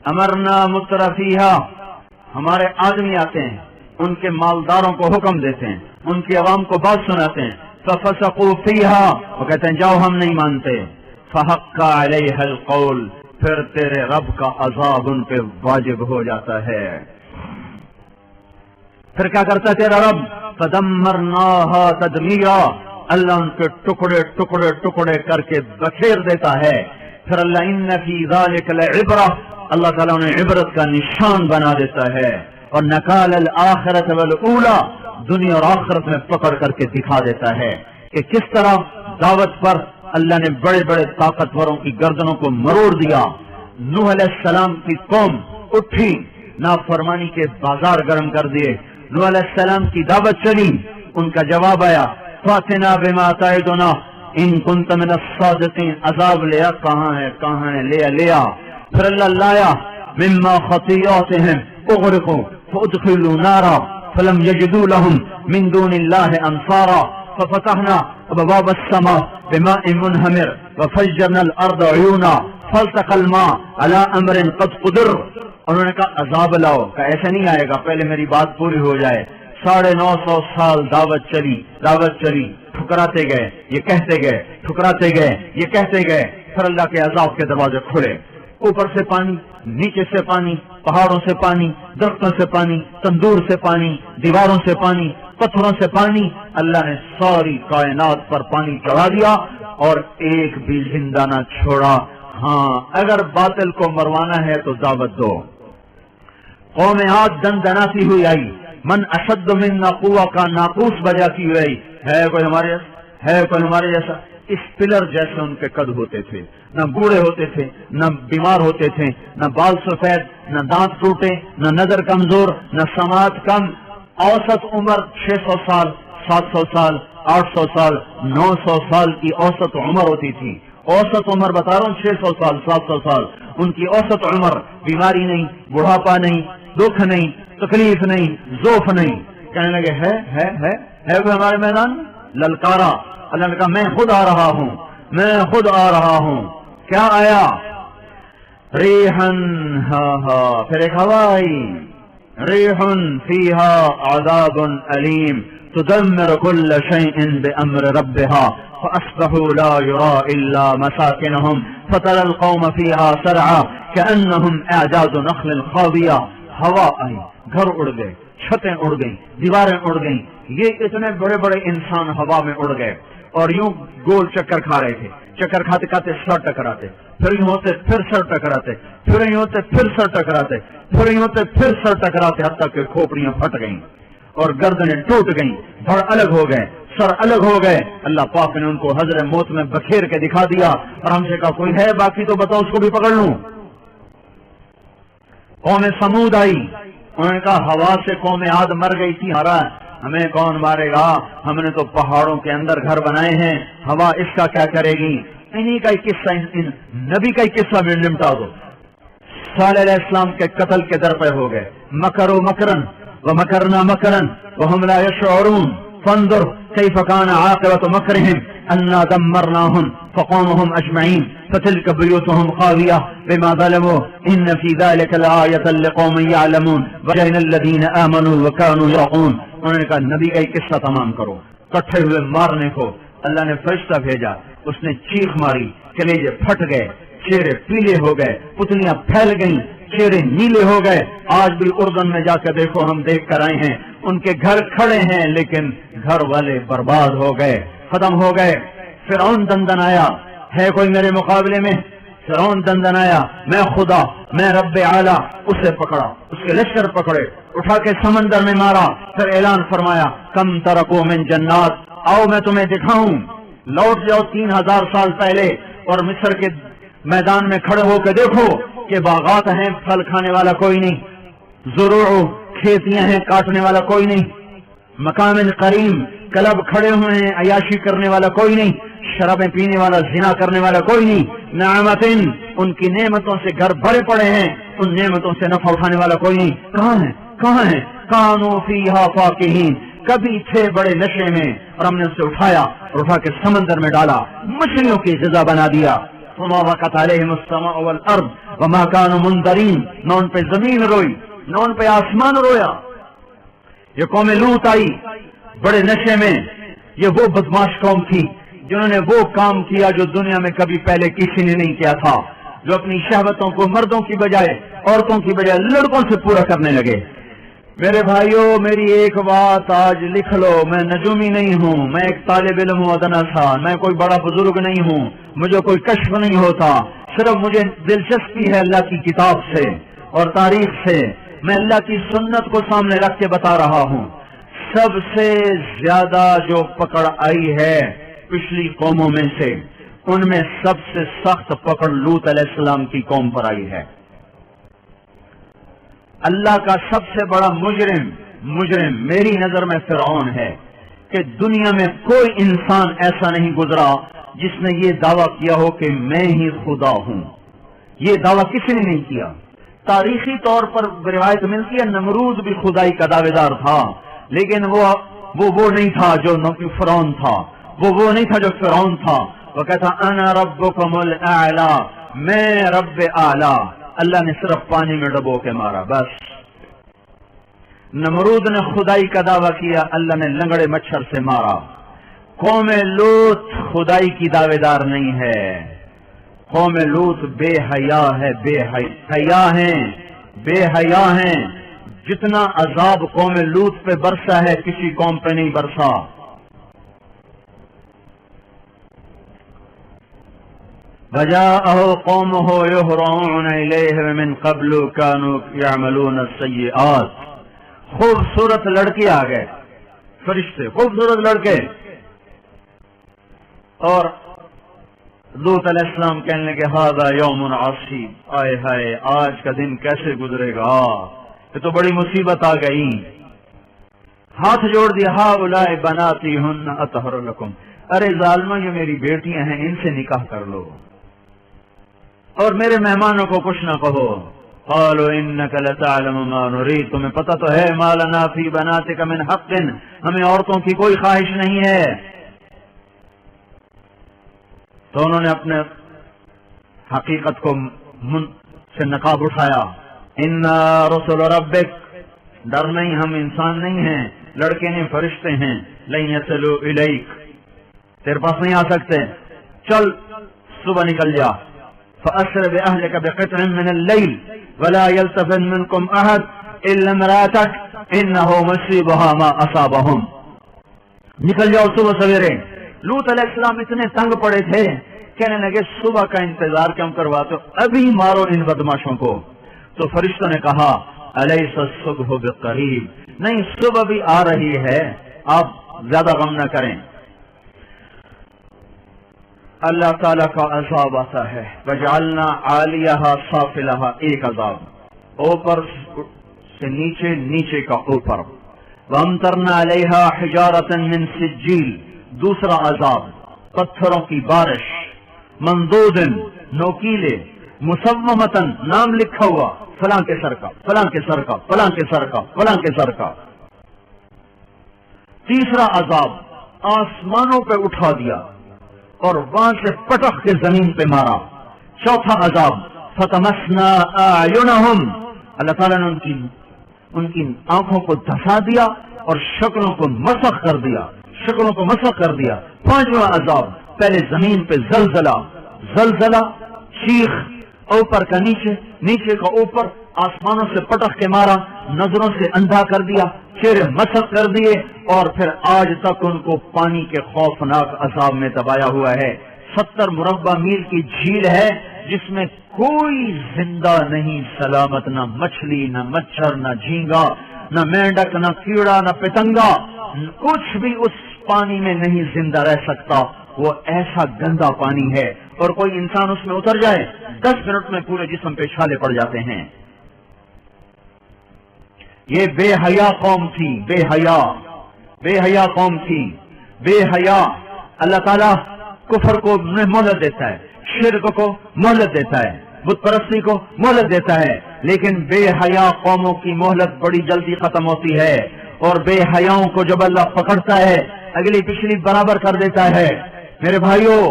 امرنا مترفیہا، ہمارے آدمی آتے ہیں، ان کے مالداروں کو حکم دیتے ہیں، ان کی عوام کو بات سناتے ہیں، ففسقوا فیہا، وہ کہتے ہیں جاؤ ہم نہیں مانتے، فحق علیہ القول، پھر تیرے رب کا عذاب ان پہ واجب ہو جاتا ہے۔ پھر کیا کرتا ہے تیرا رب؟ فدمرناہا تدمیرا، اللہ ان کے ٹکڑے ٹکڑے ٹکڑے کر کے بکھیر دیتا ہے۔ پھر اللہ ان فی ذالک لعبرہ، اللہ تعالیٰ انہیں عبرت کا نشان بنا دیتا ہے، اور نکال الآخرۃ والاولی، دنیا اور آخرت میں پکڑ کر کے دکھا دیتا ہے کہ کس طرح دعوت پر اللہ نے بڑے بڑے طاقتوروں کی گردنوں کو مروڑ دیا۔ نوح علیہ السلام کی قوم اٹھی، نافرمانی کے بازار گرم کر دیے، نوح علیہ السلام کی دعوت چلی، ان کا جواب آیا فاتنا بما تعدنا ان کنت من الصادقین، عذاب لیا، کہاں ہے لیا۔ پھر اللہ لایا مما خطیئاتہم اغرقوا فادخلوا نارا فلم یجدوا لهم من دون اللہ انصارا ففتحنا ابواب السماء بماء منہمر وفجرنا الارض عیونا فالتقى الماء على امر قد قدر۔ انہوں نے کہا عذاب لاؤ، کہ ایسے نہیں آئے گا، پہلے میری بات پوری ہو جائے۔ 950 سال دعوت چلی، ٹھکراتے گئے، یہ کہتے گئے، ٹھکراتے گئے، یہ کہتے گئے، پھر اللہ کے عذاب کے دروازے کھلے، اوپر سے پانی، نیچے سے پانی، پہاڑوں سے پانی، درختوں سے پانی، تندور سے پانی، دیواروں سے پانی، پتھروں سے پانی، اللہ نے ساری کائنات پر پانی چڑھا دیا اور ایک بھی زندہ نہ چھوڑا۔ ہاں اگر باطل کو مروانا ہے تو دعوت دو۔ قوم عاد دن دناتی ہوئی آئی، من اشد منا قوہ کا ناقوس بجا کی ہوئی، ہے کوئی ہمارے جیسا؟ اس پلر جیسے ان کے قد ہوتے تھے، نہ بوڑھے ہوتے تھے، نہ بیمار ہوتے تھے، نہ بال سفید، نہ دانت ٹوٹے، نہ نظر کمزور، نہ سماعت کم، اوسط عمر 600 سال، 700 سال، 800 سال، 900 سال کی اوسط عمر ہوتی تھی۔ اوسط عمر بتا رہا ہوں 600 سال، 700 سال، ان کی اوسط عمر، بیماری نہیں، بڑھاپا نہیں، دکھ نہیں، تکلیف نہیں، ذوف نہیں۔ کہنے لگے ہے کوئی ہمارے میدان میں؟ للکارا، اللہ نے کہا میں خود آ رہا ہوں۔ کیا آیا؟ ریحن، پھر ایک ہوا آئی، ریحن فیہا عذاب علیم تدمر كل شيء بأمر ربها فأصبحوا لا يرى إلا مساكنهم فترى القوم فيها سرعا كأنهم أعجاز نخل خاوية۔ ہوا آئی، گھر اڑ گئے، چھتیں اڑ گئیں، دیواریں اڑ گئیں، یہ اتنے بڑے بڑے انسان ہوا میں اڑ گئے اور یوں گول چکر کھا رہے تھے، چکر کھاتے کھاتے سر ٹکراتے، پھر یوں ہوتے پھر سر ٹکراتے، پھر یوں ہوتے پھر سر ٹکراتے، پھر یوں ہوتے پھر سر ٹکراتے، حتیٰ کہ کھوپڑیاں پھٹ گئیں اور گردنیں ٹوٹ گئیں، دھڑ الگ ہو گئے، سر الگ ہو گئے۔ اللہ پاک نے ان کو حضر موت میں بکھیر کے دکھا دیا اور ہم سے کہا کوئی ہے باقی تو بتاؤ، اس کو بھی پکڑ لوں۔ قوم سمود آئی، انہوں نے کہا ہوا سے قوم عاد مر گئی تھی، ہمیں کون مارے گا، ہم نے تو پہاڑوں کے اندر گھر بنائے ہیں، ہوا اس کا کیا کرے گی۔ انہی کا قصہ، نبی کا قصہ میں نمٹا دو۔ صالح علیہ السلام کے قتل کے در پہ ہو گئے، مکروا مکرا ومکرنا مکرا وهم لا يشعرون فانظر كيف كان عاقبة مكرهم أنا دمرناهم فقومهم أجمعين فتلك بيوتهم خاوية بما ظلموا إن في ذلك لآية لقوم يعلمون وجعلنا الذين آمنوا وكانوا يتقون۔ انہوں نے کہا نبی کا قصہ تمام کرو۔ کٹھے ہوئے مارنے کو اللہ نے فرشتہ بھیجا، اس نے چیخ ماری، کلیجے پھٹ گئے، چہرے پیلے ہو گئے، پتلیاں پھیل گئیں، چہرے نیلے ہو گئے۔ آج بھی اردن میں جا کے دیکھو، ہم دیکھ کر آئے ہیں، ان کے گھر کھڑے ہیں لیکن گھر والے برباد ہو گئے، ختم ہو گئے۔ فرعون دندن آیا، ہے کوئی میرے مقابلے میں؟ فرعون دندن آیا، میں خدا، میں رب اعلیٰ، اسے پکڑا، اس کے لشکر پکڑے، اٹھا کے سمندر میں مارا، پھر اعلان فرمایا کم ترکو من جنات، آؤ میں تمہیں دکھاؤں، لوٹ جاؤ 3000 سال پہلے اور مصر کے میدان میں کھڑے ہو کے دیکھو کہ باغات ہیں، پھل کھانے والا کوئی نہیں، زروع کھیتیاں ہیں، کاٹنے والا کوئی نہیں، مقام کریم کلب کھڑے ہوئے ہیں، عیاشی کرنے والا کوئی نہیں، شرابیں پینے والا، زنا کرنے والا کوئی نہیں، نعمتن ان کی نعمتوں سے گھر بھرے پڑے ہیں، ان نعمتوں سے نفع اٹھانے والا کوئی نہیں۔ کہاں ہیں؟ کانوا فیہا فاکہین، کبھی تھے بڑے نشے میں اور ہم نے اسے اٹھایا اور اٹھا کے سمندر میں ڈالا، مچھلیوں کی غذا بنا دیا۔ وما وقت علیہم السماء والارض وما كانوا منذرین، نہ ان پہ زمین روئی نہ ان پہ آسمان رویا۔ یہ قوم لوط آئی بڑے نشے میں، یہ وہ بدماش قوم تھی جنہوں نے وہ کام کیا جو دنیا میں کبھی پہلے کسی نے نہیں کیا تھا، جو اپنی شہوتوں کو مردوں کی بجائے عورتوں کی بجائے لڑکوں سے پورا کرنے لگے۔ میرے بھائیوں، میری ایک بات آج لکھ لو، میں نجومی نہیں ہوں، میں ایک طالب علم ہوں ادنا سا، میں کوئی بڑا بزرگ نہیں ہوں، مجھے کوئی کشف نہیں ہوتا، صرف مجھے دلچسپی ہے اللہ کی کتاب سے اور تاریخ سے، میں اللہ کی سنت کو سامنے رکھ کے بتا رہا ہوں۔ سب سے زیادہ جو پکڑ آئی ہے پچھلی قوموں میں سے، ان میں سب سے سخت پکڑ لوط علیہ السلام کی قوم پر آئی ہے۔ اللہ کا سب سے بڑا مجرم میری نظر میں فرعون ہے کہ دنیا میں کوئی انسان ایسا نہیں گزرا جس نے یہ دعویٰ کیا ہو کہ میں ہی خدا ہوں۔ یہ دعویٰ کسی نے نہیں کیا۔ تاریخی طور پر روایت ملتی ہے نمرود بھی خدائی کا دعوے دار تھا، لیکن وہ نہیں تھا جو فرعون تھا، وہ نہیں تھا جو فرعون تھا۔ وہ کہتا انا ربکم الاعلی، میں رب اعلی۔ اللہ نے صرف پانی میں ڈبو کے مارا بس۔ نمرود نے خدائی کا دعویٰ کیا، اللہ نے لنگڑے مچھر سے مارا۔ قوم لوط خدائی کی دعوے دار نہیں ہے، قوم لوط بے حیا ہے، بے حیا ہیں۔ جتنا عذاب قوم لوط پہ برسا ہے کسی قوم پہ نہیں برسا۔ وجاءه قومه يهرعون إليه من قبل كانوا يعملون السيئات۔ خوبصورت لڑکے آ گئے، فرشتے خوبصورت لڑکے، اور لوط علیہ السلام کہنے لگے هذا يوم عصيب، آئے ہائے آج کا دن کیسے گزرے گا، یہ تو بڑی مصیبت آ گئی۔ ہاتھ جوڑ دیا، هؤلاء بناتی هن اطہر لکم، ارے ظالمہ یہ میری بیٹیاں ہیں، ان سے نکاح کر لو اور میرے مہمانوں کو کچھ نہ کہو۔ قالوا انك لتعلم ما نريد، تمہیں پتہ تو ہے ما لنا فی بناتک من حق، ہمیں عورتوں کی کوئی خواہش نہیں ہے۔ تو انہوں نے اپنے حقیقت کو سے نقاب اٹھایا۔ انا رسول ربک، ڈر نہیں، ہم انسان نہیں ہیں، لڑکے نہیں فرشتے ہیں۔ لن یصلوا الیک، تیرے پاس نہیں آ سکتے، چل صبح نکل جا۔ فأسر بأهلك بقطع من الليل ولا يلتفت منكم أحد إلا امرأتك إنه مصيبها ما أصابهم، نکل جاؤ صبح سویرے۔ لوط علیہ السلام اتنے تنگ پڑے تھے، کہنے لگے صبح کا انتظار کیوں کرواتے ہو، ابھی مارو ان بدماشوں کو۔ تو فرشتوں نے کہا أليس الصبح بقریب، نہیں صبح بھی آ رہی ہے، آپ زیادہ غم نہ کریں۔ اللہ تعالیٰ کا عذاب آتا ہے، وجعلنا عالیہا سافلہا، ایک عذاب اوپر سے نیچے، نیچے کا اوپر۔ وامطرنا علیہا حجارۃ من سجیل، دوسرا عذاب پتھروں کی بارش، ممدود نوکیلے، مسومۃ نام لکھا ہوا، فلاں کے سر کا، فلاں کے سر کا، فلاں کے سر کا، فلاں کے سر کا۔ تیسرا عذاب آسمانوں پہ اٹھا دیا اور وہاں سے پٹخ کے زمین پہ مارا۔ چوتھا عذاب فتمسنا اعینہم، اللہ تعالیٰ نے ان کی آنکھوں کو دھسا دیا اور شکلوں کو مسخ کر دیا، شکلوں کو مسخ کر دیا۔ پانچواں عذاب پہلے زمین پہ زلزلہ، چیخ، اوپر کا نیچے، نیچے کا اوپر، آسمانوں سے پٹخ کے مارا، نظروں سے اندھا کر دیا، چہرے مسخ کر دیے، اور پھر آج تک ان کو پانی کے خوفناک عذاب میں دبایا ہوا ہے۔ 70 مربع میل کی جھیل ہے جس میں کوئی زندہ نہیں سلامت، نہ مچھلی، نہ مچھر، نہ جھینگا، نہ مینڈک، نہ کیڑا، نہ پتنگا، کچھ بھی اس پانی میں نہیں زندہ رہ سکتا۔ وہ ایسا گندا پانی ہے، اور کوئی انسان اس میں اتر جائے 10 منٹ میں پورے جسم پہ چھالے پڑ جاتے ہیں۔ یہ بے حیا قوم تھی، بے حیا قوم تھی، بے حیا۔ اللہ تعالیٰ کفر کو مہلت دیتا ہے، شرک کو مہلت دیتا ہے، بت پرستی کو مہلت دیتا ہے، لیکن بے حیا قوموں کی مہلت بڑی جلدی ختم ہوتی ہے، اور بے حیاؤں کو جب اللہ پکڑتا ہے اگلی پچھلی برابر کر دیتا ہے۔ میرے بھائیوں،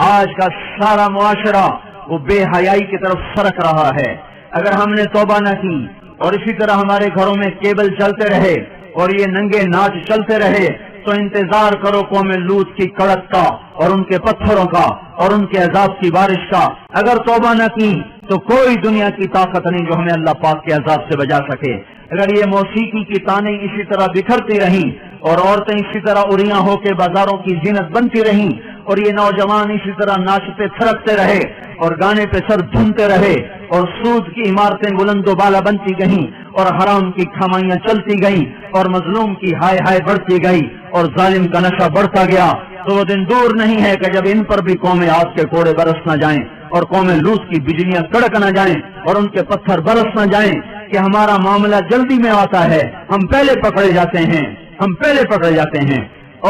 آج کا سارا معاشرہ وہ بے حیائی کی طرف سرک رہا ہے۔ اگر ہم نے توبہ نہ کی اور اسی طرح ہمارے گھروں میں کیبل چلتے رہے اور یہ ننگے ناچ چلتے رہے تو انتظار کرو قوم لوط کی کڑک کا اور ان کے پتھروں کا اور ان کے عذاب کی بارش کا۔ اگر توبہ نہ کی تو کوئی دنیا کی طاقت نہیں جو ہمیں اللہ پاک کے عذاب سے بچا سکے۔ اگر یہ موسیقی کی تانیں اسی طرح بکھرتی رہیں اور عورتیں اسی طرح اریاں ہو کے بازاروں کی زینت بنتی رہیں اور یہ نوجوان اسی طرح ناچتے تھرکتے رہے اور گانے پہ سر دھنتے رہے اور سود کی عمارتیں بلند و بالا بنتی گئیں اور حرام کی کھمائیاں چلتی گئیں اور مظلوم کی ہائے ہائے بڑھتی گئی اور ظالم کا نشہ بڑھتا گیا، تو وہ دن دور نہیں ہے کہ جب ان پر بھی قوم عاد کے کوڑے برس نہ جائیں اور قوم لوط کی بجلیاں کڑک نہ جائیں اور ان کے پتھر برس نہ جائیں کہ ہمارا معاملہ جلدی میں آتا ہے، ہم پہلے پکڑے جاتے ہیں، ہم پہلے پکڑے جاتے ہیں۔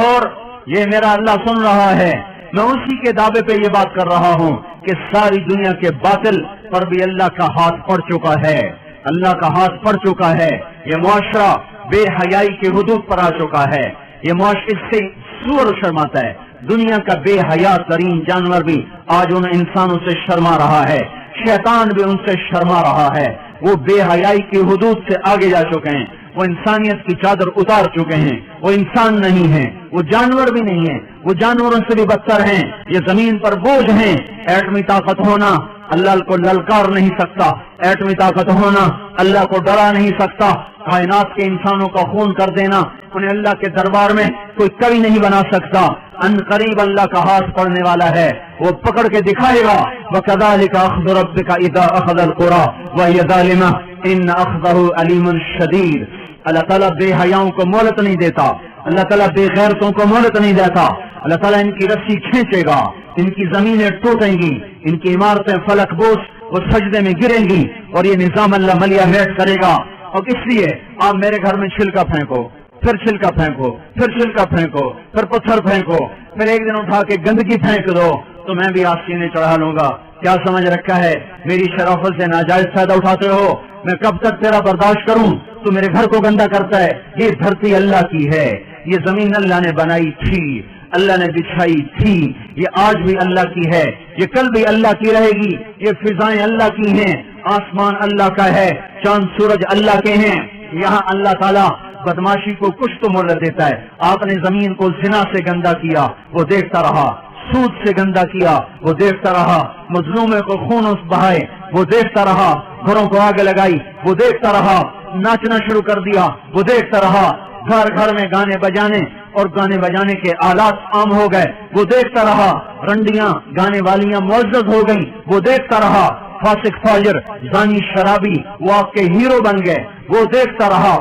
اور یہ میرا اللہ سن رہا ہے، میں اسی کے دعوے پہ یہ بات کر رہا ہوں کہ ساری دنیا کے باطل پر بھی اللہ کا ہاتھ پڑ چکا ہے، اللہ کا ہاتھ پڑ چکا ہے۔ یہ معاشرہ بے حیائی کے حدود پر آ چکا ہے، یہ معاشرے سے سور شرماتا ہے۔ دنیا کا بے حیا ترین جانور بھی آج ان انسانوں سے شرما رہا ہے، شیطان بھی ان سے شرما رہا ہے۔ وہ بے حیائی کی حدود سے آگے جا چکے ہیں، وہ انسانیت کی چادر اتار چکے ہیں، وہ انسان نہیں ہیں، وہ جانور بھی نہیں ہیں، وہ جانوروں سے بھی بدتر ہیں، یہ زمین پر بوجھ ہیں۔ ایٹمی طاقت ہونا اللہ کو للکار نہیں سکتا، ایٹمی طاقت ہونا اللہ کو ڈرا نہیں سکتا، کائنات کے انسانوں کا خون کر دینا انہیں اللہ کے دربار میں کوئی کبھی نہیں بنا سکتا۔ ان قریب اللہ کا ہاتھ پڑنے والا ہے، وہ پکڑ کے دکھائے گا۔ وَكَذَلِكَ أَخْذُ رَبِّكَ إِذَا أَخَذَ الْقُرَىٰ وَهِيَ ظَالِمَةٌ إِنَّ أَخْذَهُ أَلِيمٌ شَدِيدٌ۔ اللہ تعالیٰ بے حیاؤں کو مہلت نہیں دیتا، اللہ تعالیٰ بے غیرتوں کو مہلت نہیں دیتا۔ اللہ تعالیٰ ان کی رسی کھینچے گا، ان کی زمینیں ٹوٹیں گی، ان کی عمارتیں فلک بوس وہ سجدے میں گریں گی اور یہ نظام اللہ ملیا میٹ کرے گا۔ اور اس لیے آپ میرے گھر میں چھلکا پھینکو، پھر چھلکا پھینکو، پھر چھلکا پھینکو، پھر پتھر پھینکو، پھر ایک دن اٹھا کے گندگی پھینک دو تو میں بھی آپ سینے چڑھا لوں گا۔ کیا سمجھ رکھا ہے؟ میری شرافت سے ناجائز فائدہ اٹھاتے ہو، میں کب تک تیرا برداشت کروں؟ تو میرے گھر کو گندا کرتا ہے۔ یہ دھرتی اللہ کی ہے، یہ زمین اللہ نے بنائی تھی، اللہ نے بچھائی تھی، یہ آج بھی اللہ کی ہے، یہ کل بھی اللہ کی رہے گی۔ یہ فضائیں اللہ کی ہیں، آسمان اللہ کا ہے، چاند سورج اللہ کے ہیں۔ یہاں اللہ تعالیٰ بدماشی کو کچھ تو مہلت دیتا ہے۔ آپ نے زمین کو زنا سے گندا کیا، وہ دیکھتا رہا، سود سے گندا کیا، وہ دیکھتا رہا، مظلومے کو خون بہائے، وہ دیکھتا رہا، گھروں کو آگ لگائی، وہ دیکھتا رہا، ناچنا شروع کر دیا، وہ دیکھتا رہا، گھر گھر میں گانے بجانے اور گانے بجانے کے آلات عام ہو گئے، وہ دیکھتا رہا، رنڈیاں گانے والیاں معزز ہو گئیں، وہ دیکھتا رہا، فاسق فاجر زانی شرابی وہ آپ کے ہیرو بن گئے، وہ دیکھتا رہا،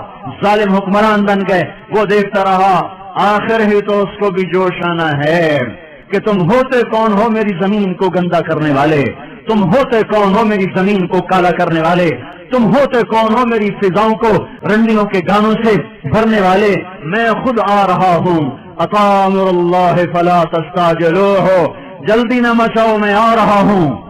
ظالم حکمران بن گئے، وہ دیکھتا رہا۔ آخر ہی تو اس کو بھی جوش آنا ہے کہ تم ہوتے کون ہو میری زمین کو گندا کرنے والے، تم ہوتے کون ہو میری زمین کو کالا کرنے والے، تم ہوتے کون ہو میری فضاؤں کو رنڈیوں کے گانوں سے بھرنے والے۔ میں خود آ رہا ہوں، اطاع امر اللہ فلا تستعجلوہ، جلدی نہ مچاؤ، میں آ رہا ہوں۔